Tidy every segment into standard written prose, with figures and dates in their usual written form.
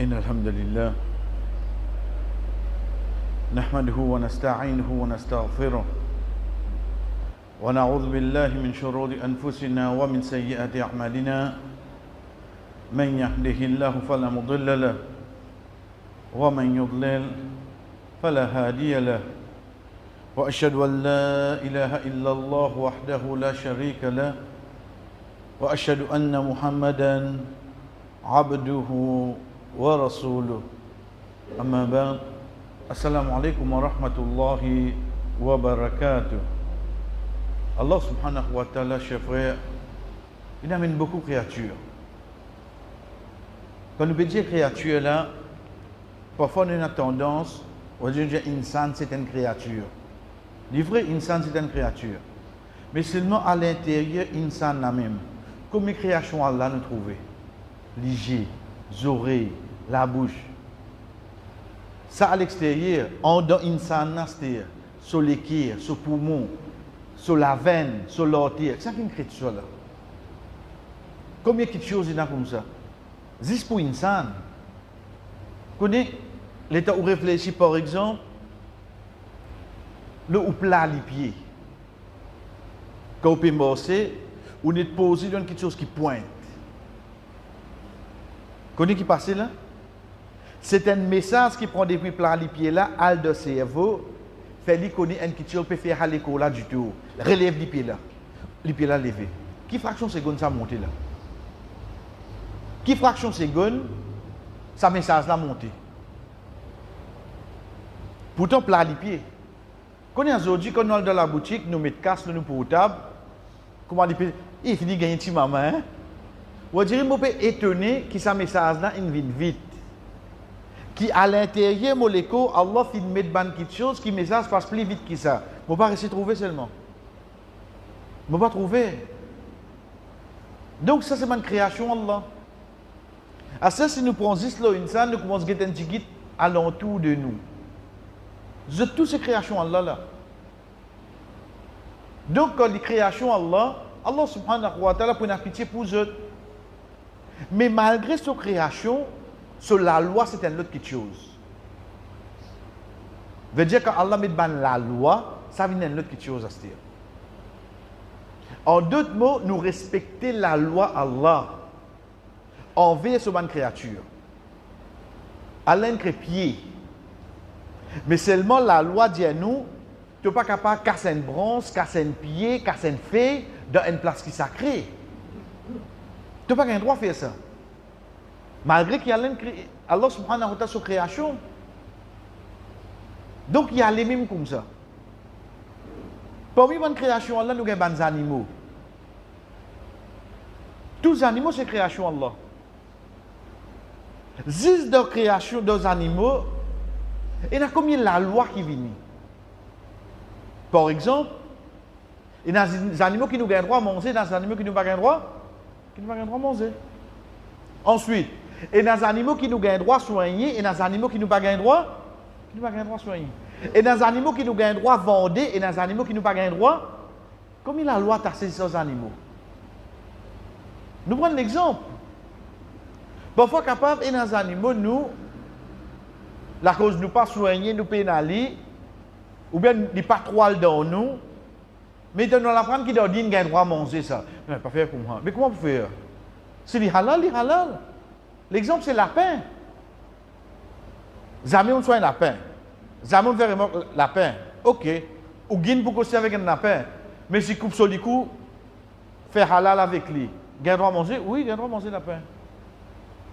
إن الحمد لله نحمده ونستعينه ونستغفره ونعوذ بالله من شرور أنفسنا ومن سيئات أعمالنا من يهده الله فلا مضل له ومن يضلل فلا هادي له وأشهد أن لا إله إلا الله وحده لا شريك له وأشهد أن محمدا عبده ورسوله أما بعد السلام عليكم ورحمة الله وبركاته. Allah subhanahu wa ta'ala, chers frères, il amène beaucoup de créatures. Quand nous disons créatures là, parfois on a tendance à dire insan c'est une créature. Le vrai insan c'est une créature. Mais seulement à l'intérieur, insan la même. Comme les créations Allah nous trouvons. Les yeux, les oreilles, la bouche. Ça à l'extérieur, en dans insan, c'est-à-dire sur les cœurs, sur le poumon, sur la veine, sur l'artère. C'est une créature là. Combien de choses il y a comme ça? Juste pour insan. Connais l'état où réfléchit par exemple, le ou plat les pieds. Quand on peut marcher, on est posé dans quelque chose qui pointe. Connais qui passe là? C'est un message qui prend depuis plat les pieds là, al de cerveau, fait lui connaître une quelque chose peut faire à l'école là du tout. Relève les pieds là levé. Qui fraction seconde ça monter là? Qui fraction seconde ça message là monter? Pourtant plat les pieds. Quand on est aujourd'hui, quand on est dans la boutique, nous mettons casse, nous portable. Comment on dit? Il finit de gagner un petit maman. Hein? On dirait que je suis étonné que ce message-là, il vient vite. Qui à l'intérieur, Allah finit de mettre quelque chose, qui message passe plus vite que ça. Je ne vais pas essayer de trouver seulement. Je ne vais pas trouver. Donc ça, c'est une création Allah. À ça, si nous prenons juste l'insan, nous commençons à get un petit alentour de nous. De toutes ces créations Allah là. Donc quand les créations Allah, Allah subhanahu wa ta'ala pour une pitié pour eux. Mais malgré cette création, sur la loi c'est une autre chose. Veut dire quand Allah met la loi, ça vient une autre chose à se dire. En d'autres mots, nous respecter la loi Allah envers cette bonne créature. Allah crée pied. Mais seulement la loi dit à nous, tu n'es pas capable de casser une bronze, casser un pied, casser une feuille dans une place qui est sacrée. Tu n'as pas le droit de faire ça. Malgré qu'il y a Allah subhanahu wa ta'ala sur création. Donc il y a les mêmes comme ça. Parmi les créations Allah, nous avons des animaux. Tous les animaux, c'est création Allah. Juste de création des animaux, il y a combien la loi qui vient? Par exemple, il y a des animaux qui nous ont le droit de manger, il y a des animaux qui nous n'ont pas le droit de manger. Ensuite, il y a des animaux qui nous ont le droit de soigner, et il y a des animaux qui nous n'ont pas le droit de soigner. Et il y a des animaux qui nous ont le droit de vendre, et il y a des animaux qui nous n'ont pas le droit. Combien la loi t'a saisi ces animaux? Nous prenons l'exemple. Parfois, capable, il y a des animaux, nous, la cause nous pas soigner, nous pénaliser, ou bien nous pas trop dans nous, mais nous l'apprendre qui doit dire qu'il a le droit de manger ça. Mais pas faire comme ça. Mais comment vous faire? C'est les halal, les halal. L'exemple c'est lapin. Jamais on soigne lapin. Jamais on fait remarque lapin. Ok. Ou guine pour causer avec un lapin. Mais si coupe sur le coup, faire halal avec lui. Il a le droit de manger? Oui, il a le droit de manger lapin.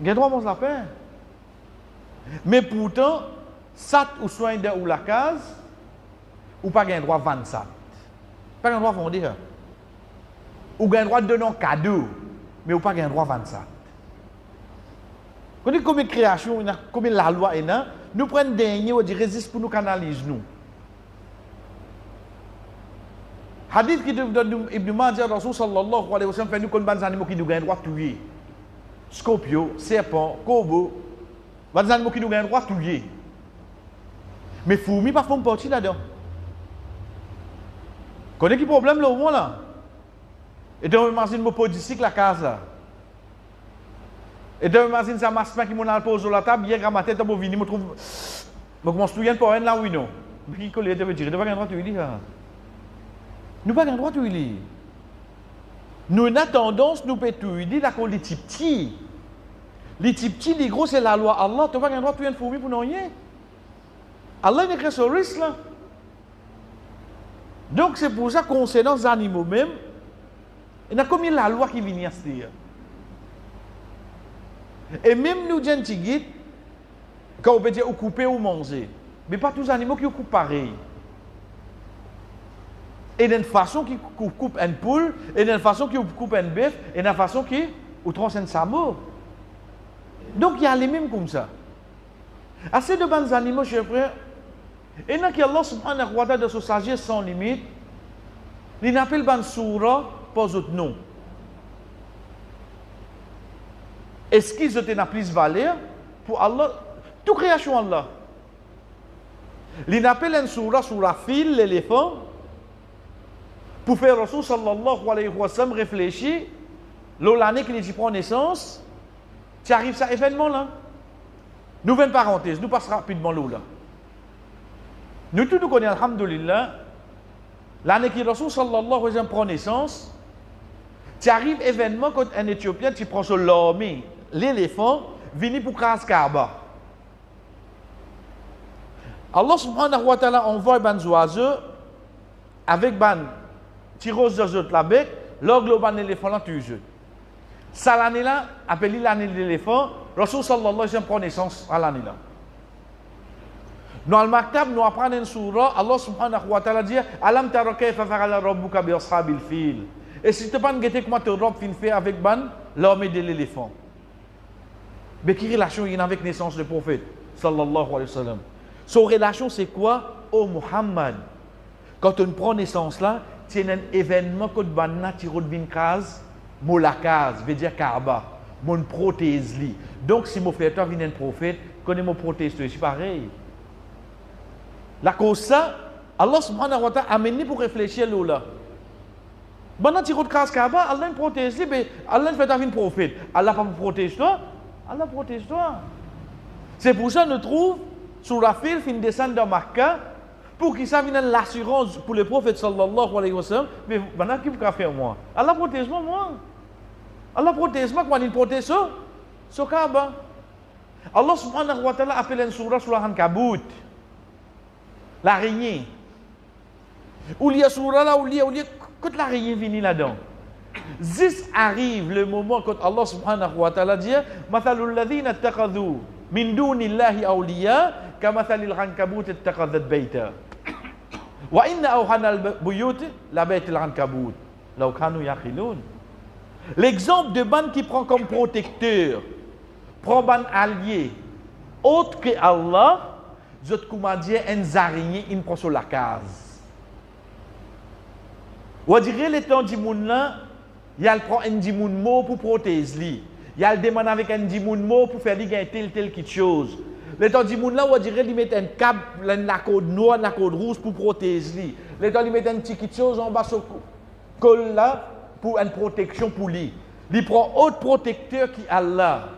Il a le droit de manger lapin. Mais pourtant, ça ou soin de ou la case, ou pas un droit de vendre ça. Pas un droit de vendre ça. Ou un droit de donner un cadeau, mais ou pas un droit de vendre ça. Quand on dit combien de créations, combien la loi est là, nous prenons des derniers ou des résistes pour nous canaliser nous. Hadith qui donne Ibn Majah, Rasul sallallahu alayhi wa sallam, fait nous connaître des animaux qui nous ont le droit de tuer. Scorpio, serpent, corbeau. Il y a des animaux qui nous ont le droit de tuer. Mais fourmis ne font pas partie là-dedans. Connais qui problème là au moins là? Et donc, imagine mon pot d'ici la case là. Et de imagine ça masse qui m'a posé sur la table, hier à ma tête, je venu, je trouve. Je commence tout pour un là, oui, non. Mais qui collait, je veux dire, nous n'avons pas le droit de lui. Nous n'avons pas le droit de lui. Nous avons tendance, nous pouvons tout dire, d'accord, les petits petits. Les petits petits, les gros, c'est la loi Allah. Tu n'as pas le droit de tuer une fourmi pour nous rien. Allah n'est que sur risque là. Donc c'est pour ça qu'on sait dans les animaux même, il y a combien la loi qui vient à se dire. Et même nous, gens qui guident, quand on peut dire ou couper ou manger, mais pas tous les animaux qui coupent pareil. Et il y a une façon qui coupe une poule, et il y a une façon qui coupe un bœuf, et il y a une façon qui tranche un sabot. Donc il y a les mêmes comme ça. Assez de bons animaux, chers frères, et il y a qui Allah subhanahu wa ta'ala de sa sagesse sans limite, il appelle ban soura pas autre nom. Est-ce qu'ils ont plus valeur pour Allah, toute création Allah. Il appelle un soura sur la file, l'éléphant, pour faire Rasul sallallahu alayhi wa sallam réfléchir, l'année qu'il prend naissance, tu arrives à cet événement-là. Nouvelle parenthèse, nous passons rapidement là. Nous tous nous connaissons, alhamdulillah, l'année que Rasul sallallahu alayhi wa sallam prend naissance, tu arrives événement quand un Éthiopien, tu prends sur l'armée, l'éléphant, vient pour craser Kaaba. Allah subhanahu wa ta'ala envoie ban oiseaux avec ban tirose de zot la bec, l'orgue ban l'éléphant là tu jeu. Ça l'année là, appelé l'année de l'éléphant, Rasul sallallahu alayhi wa sallam prend naissance à l'année là. Dans le maktab, nous apprenons une surah, Allah subhanahu wa ta'ala dit Alam tara kayfa fa'ala rabbuka bi ashabil fil. Et si tu n'as pas guetté comment te robe fin fait avec ban l'armée de l'éléphant. Mais quelle relation il y a avec naissance du prophète sallallahu alayhi wa sallam? Son relation c'est quoi? Oh Muhammad. Quand on prend naissance là, c'est un événement que banna tiro de kaz, molakaz, veut dire Kaaba, mon prothèse li. Donc si mon frère toi vient un prophète, connais mon prothèse, c'est pareil. La cause ça, Allah subhanahu wa ta'ala a amené pour réfléchir là. Banna tiro de kaz Kaaba, Allah protège li, mais Allah fait un prophète. Allah pas protège toi, Allah protège toi. C'est pour ça que nous trouvons sur la file, fin descendre dans Makkah, pour qu'il ça vienne l'assurance pour le prophète sallallahu alayhi wa sallam, mais maintenant, qui peut faire moi? Allah protège-moi, moi. Allah protège-moi, comment il protège ça? Ce Kaaba. Allah subhanahu wa ta'ala appelle une surah sur la Ankabut, l'araignée. Où il y a surah là, où il y a, quand l'araignée vient là-dedans. Zis arrive le moment quand Allah subhanahu wa ta'ala dit Mathalul ladhina ittakhadhu min dunillahi awliya kamathalil ankabut ittakhadhat bayta wa inna awhana al-buyut la bayt al-ankabut law kanu yaqilun. L'exemple de ban qui prend comme protecteur, prend ban allié autre que Allah, zot comment dire un araignée il prend sur la case. Ou dirait les temps du monde là, il prend un dimoun mot pour protéger lui. Il demande avec un dimoun mot pour faire tel quelque chose. Le temps dimoun là, on dirait qu'il met un câble, la code noire, la code rouge pour protéger lui. Le temps il met une petite chose en bas sur col là pour une protection pour lui. Il prend autre protecteur qui Allah.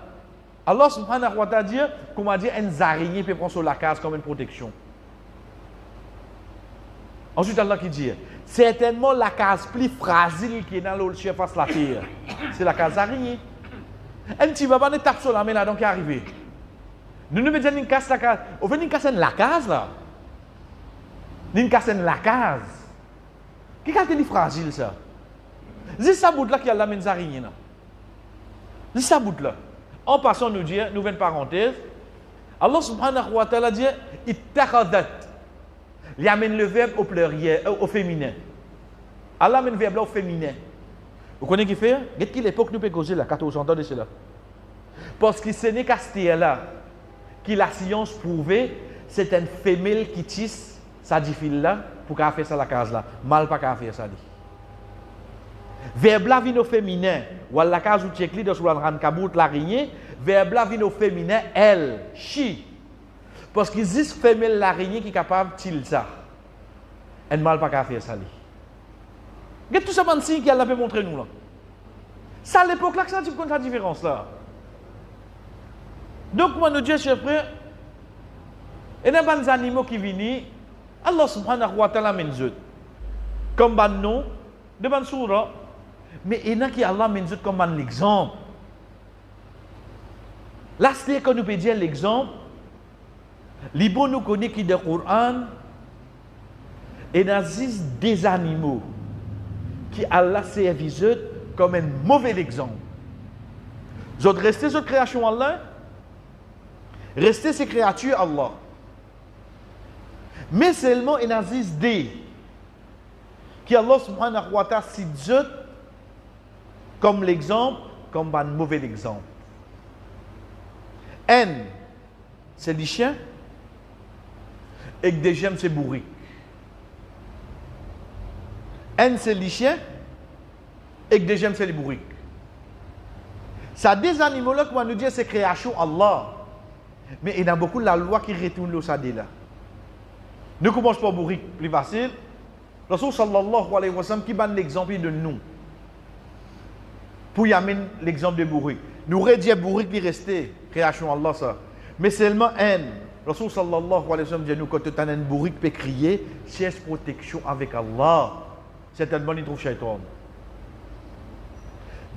Allah subhanahu wa ta'ala dit, comment dire, un araignée peut prendre sur la case comme une protection. Ensuite Allah qui dit, certainement la case plus fragile qui est dans l'eau surface de la terre, c'est la case araignée. Un petit baba ne tape sur la main là, donc qui est arrivé. Nous ne faisons pas casse la case. On fait une casse la case là. Une casse la case. Qui est fragile ça? C'est ça bout là qui a la main araignée là. C'est ça bout là. En passant nous dire, nouvelle parenthèse, Allah subhanahu wa ta'ala dit, ittakhadhat. Il amène le verbe au pluriel, au féminin. Allah amène le verbe là au féminin. Vous connaissez qui fait? Qu'est-ce qu'il l'époque nous peut causer là, 1400 ans de cela? Parce que ce n'est qu'à ce là que la science prouvait, c'est une femelle qui tisse sa diffile là pour qu'elle fasse ça la case là. Mal pas qu'elle faire ça. Verbe là vient au féminin. Ou la case où tu écris dans le Ankabut l'araignée, verbe là vient au féminin, elle, she. Parce qu'il existe femelle l'araignée qui est capable de tirer ça. Elle mal pas qu'à faire ça. Regarde tout ça signe qu'elle a montrer nous là. Ça à l'époque là que ça dit la différence là. Donc, moi, nous disons, chers frères, il y a des animaux qui viennent, Allah subhanahu wa ta'ala mène comme ban nom, de ban surah, mais il y en a qui Allah mène comme ban l'exemple. Là, c'est que nous peut dire l'exemple, les bons nous connaissent qui dans le Coran, et dans des animaux qui Allah servi comme un mauvais exemple. Vous restez sur création Allah, restez ces créatures Allah. Mais seulement il y a des qui Allah subhanahu wa ta'ala cite comme l'exemple, comme un mauvais exemple. N, c'est les chiens, et des gemmes, c'est bourrique. N, c'est les chiens, et des gemmes, c'est les bourriques. Ça, des animaux-là, comment nous dire, c'est création Allah. Mais il y a beaucoup de la loi qui retourne le sadé là. Nous commençons par bourrique, plus facile. Rasul sallallahu alayhi wa sallam qui donne l'exemple de nous. Pour y amener l'exemple de bourrique. Nous rédiger bourrique qui restait, création Allah ça. Mais seulement un. Rasul sallallahu alayhi wa sallam dit nous quand tu as une bourrique peut crier, cherche protection avec Allah. Certainement il trouve shaitan.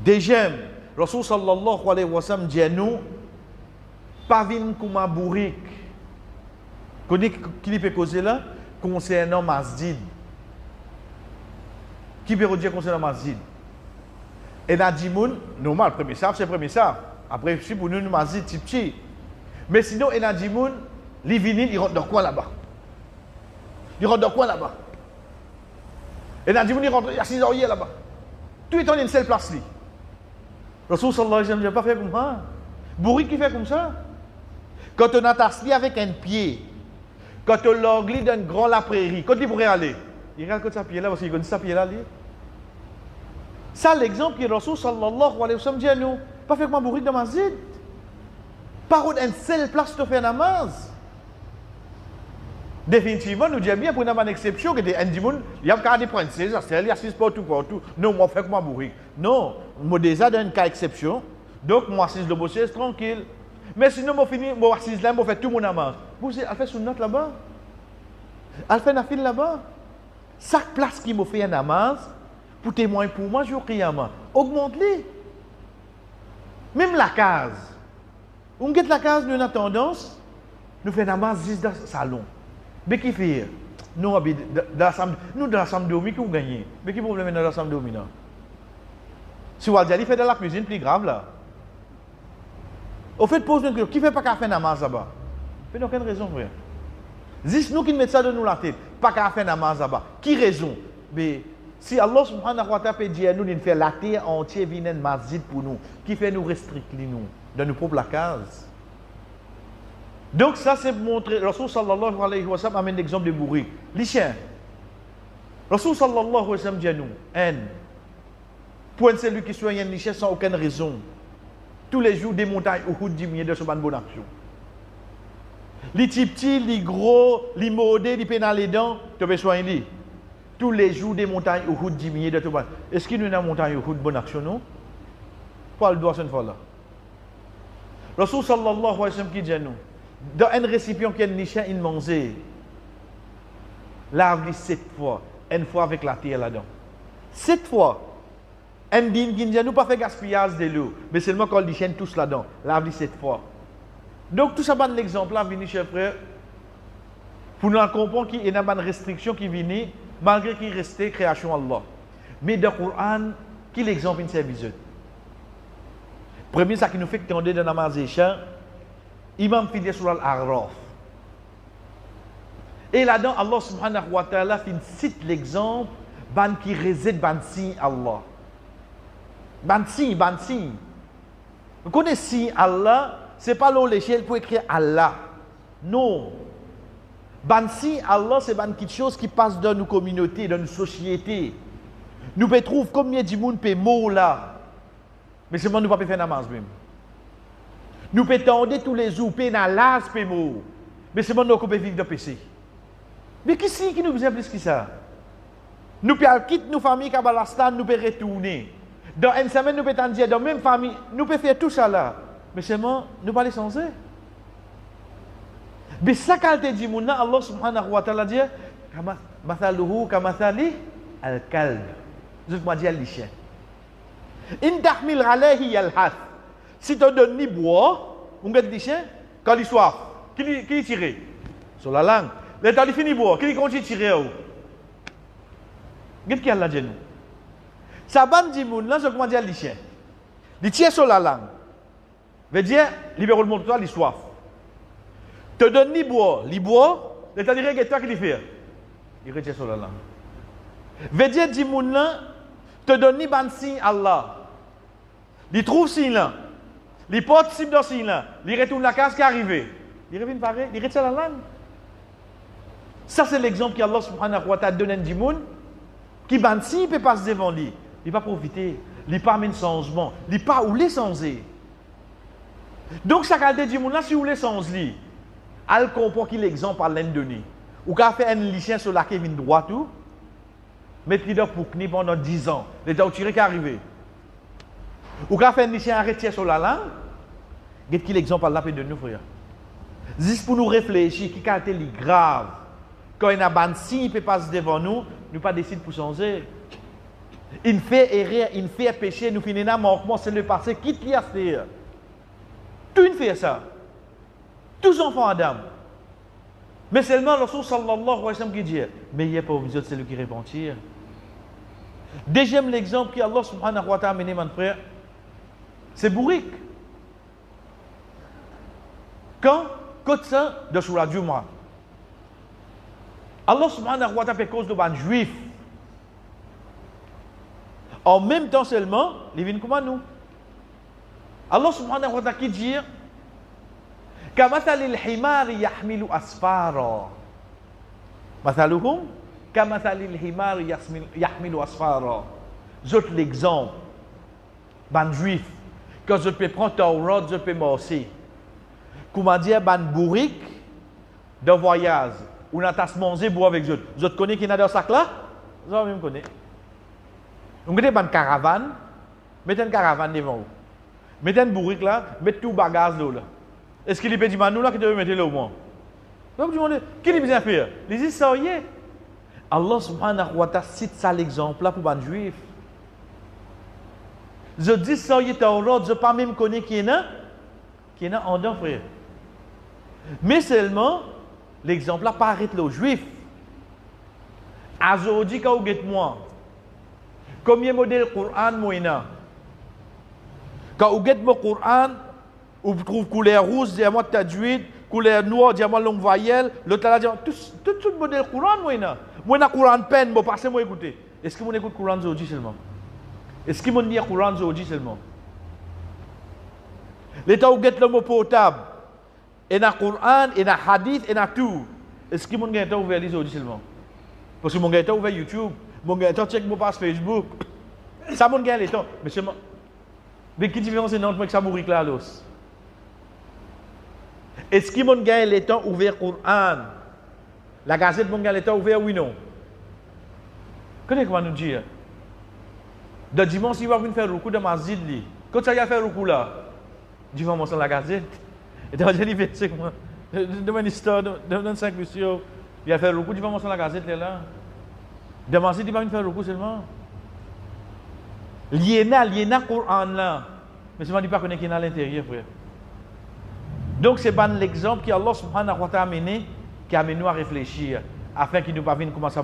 Deuxième, Rasul sallallahu alayhi wa sallam dit nous pas vinn comme un bourrique. Qui peut causer là concernant masjid. Qui peut dire concernant masjid? Et dans Dimoun, normal, premier ça, c'est premier ça. Après, si pour nous, nous masjid, petit. Mais sinon, et dans Dimoun, les vinyles, ils rentrent dans quoi là-bas? Ils rentrent dans quoi là-bas? Et dans Dimoun, ils rentrent, il y a 6 oreillers là-bas. Tout est en une seule place. Rasul sallallahu alayhi wa sallam, il n'a pas fait comme ça. Bourrique qui fait comme ça. Quand on a tassé avec un pied, quand on l'anglais d'un grand la prairie, quand il pourrait aller, il regarde sa pied là, parce qu'il connaît sa pied là. Ça, l'exemple que Rasul sallallahu alayhi wa sallam dit à nous, pas fait comme un bourrique dans ma zid. Par une seule place pour faire namaz. Définitivement, nous disons bien pour une exception que des individus, il y a des princesses, il y a 6 partout. Non, moi, fait comme un bourrique. Non, moi déjà dans un cas exception, donc moi, si je le bosse, tranquille. Mais sinon, moi, fini, moi, assise là, moi, fait tout mon namaz. Vous savez, elle fait son note là-bas. Elle fait un fil là-bas. Chaque place qui m'a fait un namaz, pour témoin pour moi, je qiyamah. Augmente-les. Même la case. On guette la case, nous avons tendance, nous faisons namaz juste dans le salon. Mais qui fait? Nous, dans la chambre de qui nous gagnons. Mais qui problème dans la chambre de dominant? Si vous allez faire dans la cuisine, plus grave là. Au fait, pose une question. Qui ne fait pas qu'à faire namaz là-bas? Il n'y a aucune raison, frère. Juste nous qui mettons ça de nous la tête. Pas qu'à faire namaz là-bas. Qui raison? Mais si Allah subhanahu wa ta'ala peut dire nous, il fait la terre entière venir un masjid pour nous. Qui fait nous restricter nous dans nos propres cases. Donc ça c'est pour montrer. Rasul sallallahu alayhi wa sallam amène l'exemple de bourrique. Les chiens. Rasul sallallahu alayhi wa sallam dit à nous. Point celui qui soigne les chiens sans aucune raison. Tous les jours, des montagnes Uhud diminuent de ce bonne action. Les petits, les gros, les modés, les pénales les dents, tu peux soigner. Tous les jours, des montagnes Uhud diminuent de ce bonne. Est-ce qu'il y a une montagne Uhud bonne action, non? Pas le doigt cette fois-là. Rasul sallallahu alayhi wa sallam qui dit à nous, dans un récipient qui a une chien, il mangeait. Lave-les 7 fois. Une fois avec la terre là-dedans. 7 fois. Un din qui dit nous pas faire gaspillage de l'eau, mais seulement quand les chiens tous là-dedans, lave-les 7 fois. Donc tout ça, c'est l'exemple là, venu chers frères, pour nous comprendre qu'il y a une restriction qui vient, malgré qu'il restait création Allah. Mais dans le Coran, qui est l'exemple in service? Premier, ça qui nous fait que tu dans la namaz des chiens, Imam Fidé sur Al-Araf. Et là-dedans, Allah subhanahu wa ta'ala cite l'exemple, ban qui réside ban signe Allah. Ban signe. Vous connaissez Allah, ce n'est pas l'échelle pour écrire Allah. Non. Ban signe Allah, c'est quelque chose qui passe dans nos communautés, dans nos sociétés. Nous pouvons trouver combien de monde peut mourir là. Mais seulement nous ne pouvons pas faire namaz même. Nous pouvons tendre tous les jours, payer dans l'âge, payer mort. Mais seulement nous pouvons vivre de péché. Mais qui c'est qui nous besoin plus que ça? Nous pouvons quitter nos familles Kabalastan, nous pouvons retourner. Dans une semaine, nous pouvons dire, dans la même famille, nous pouvons faire tout ça là. mais seulement nous pas les changer. Mais ça qualité du monde, Allah subhanahu wa ta'ala dit, mathaluhu kamathali al-kalb. Je vais dire les chiens. In tahmil alayhi yalhath. Si tu donnes ni bois, on gagne des chiens, quand il soif, qui tire sur la langue. L'état il finit boire, qui continue tirer où? Qu'est-ce qu'il y a là dedans? Ça bande du monde là, je comment dire les chiens. Il tire sur la langue. Veut dire libéral le toi, il soif. Te donne ni boire, l'état il regarde toi qui fait. Il retire sur la langue. Veut dire du monde là, te donne ni ban signe Allah. Il trouve signe là. Il porte signe dans signe là. Il retourne la case qui est arrivée. Il revient pareil, il retire la langue. Ça, c'est l'exemple qu'Allah subhanahu wa ta'ala donne à du monde qui, s'il ne peut pas se devant lui, il ne va pas profiter, il ne va pas amener changement, il ne va pas où les changer. Donc, ça qualité du monde là, si vous les changer, elle comprend qu'il l'exemple à l'un donné. Ou qu'à faire un lycée sur la Kevin droit tout, mettre leader pour que pendant 10 ans, les gens tirés qui arrivé. Ou qu'à faire un lycée arrêté sur la langue, qu'est-ce qu'il l'exemple à la de nous, frère. Juste pour nous réfléchir, qui qualité est grave. Quand il y a un signe, il ne peut pas se devant nous, nous pas décider pour changer. Il fait erreur, il fait péché, nous finissons à manquement, c'est le passé, quitte l'y a fait. Tout il fait ça. Tous enfants Adam. Mais seulement le Rasul sallallahu alayhi wa sallam qui dit, mais il n'y a pas besoin de celui qui repentir. Deuxième l'exemple qu'Allah subhanahu wa ta'ala a mené, mon frère, c'est bourrique. Quand ça, de sur la Juma, Allah subhanahu wa ta'ala fait cause de ban juif. En même temps seulement, les vignes comme nous. Allah subhanahu wa ta'ala qui dit Kamathali al-himari yahmilu asfara. Mathaluhum Kamathali al-himari yahmilu asfara. J'autre l'exemple. Ban juif. Quand je peux prendre Taurat, je peux marcher. Comment dire, ban bourrique de voyage. Ou n'a pas mangé boire avec eux. Vous connaissez qui n'a dans sac là? Vous même connaissez. Vous avez une caravane, mettez une caravane devant vous. Mettez une bourrique là, mettez tout bagage là. Est-ce qu'il peut dire nous là qui devait mettre là au moins? Donc vous demandez, qui est bien faire? Les dit ça y est. Allah subhanahu wa ta'ala cite ça l'exemple là pour les juifs. Je dis ça y est Taurat, je ne pas même connaître qui est en dedans frère. Mais seulement l'exemple là paraît aux juifs. Aujourd'hui, quand vous êtes moi, combien de modèles Coran moi? Quand vous êtes le Coran, vous trouvez couleur rouge, diamant tajwid, couleur noire, diamant longue voyelle, l'autre là, tout le modèle Coran moi. Moi, je Coran peine, je passe moi écouter. Est-ce que vous écoutez Coran aujourd'hui seulement? Est-ce que vous lit Coran aujourd'hui seulement? L'état où vous êtes le mot portable, et dans le Coran, et dans le hadith, et dans tout. Est-ce que mon gars est ouvert les autres seulement? Parce que mon gars est ouvert YouTube, mon gars est check mon page Facebook. Ça mon gars est temps. Mais seulement. Mais qui différence est entre ça mourir là l'os? Est-ce que mon gars est temps ouvert Coran? La gazette mon gars est temps ouvert oui non? Comment nous dire? De dimanche il va venir faire recours de masjid li. Quand ça y a fait recours là, dimanche dans la gazette. Et dans le verset, dans une histoire, dans 5 missions, il a fait recours, il va montrer la gazette là. Demain, il va venir faire recours seulement. Il y a le Coran là. Mais seulement, il ne pas connaître qu'il y a à l'intérieur, frère. Donc, c'est pas l'exemple qu'Allah subhanahu wa ta'ala a mené, qui a amené nous à réfléchir, afin qu'il ne nous pas vienne comme ça,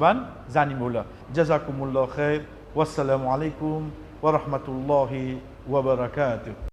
les animaux là. Jazakumullah khair. Wassalamu alaikum wa rahmatullahi wa barakatuh.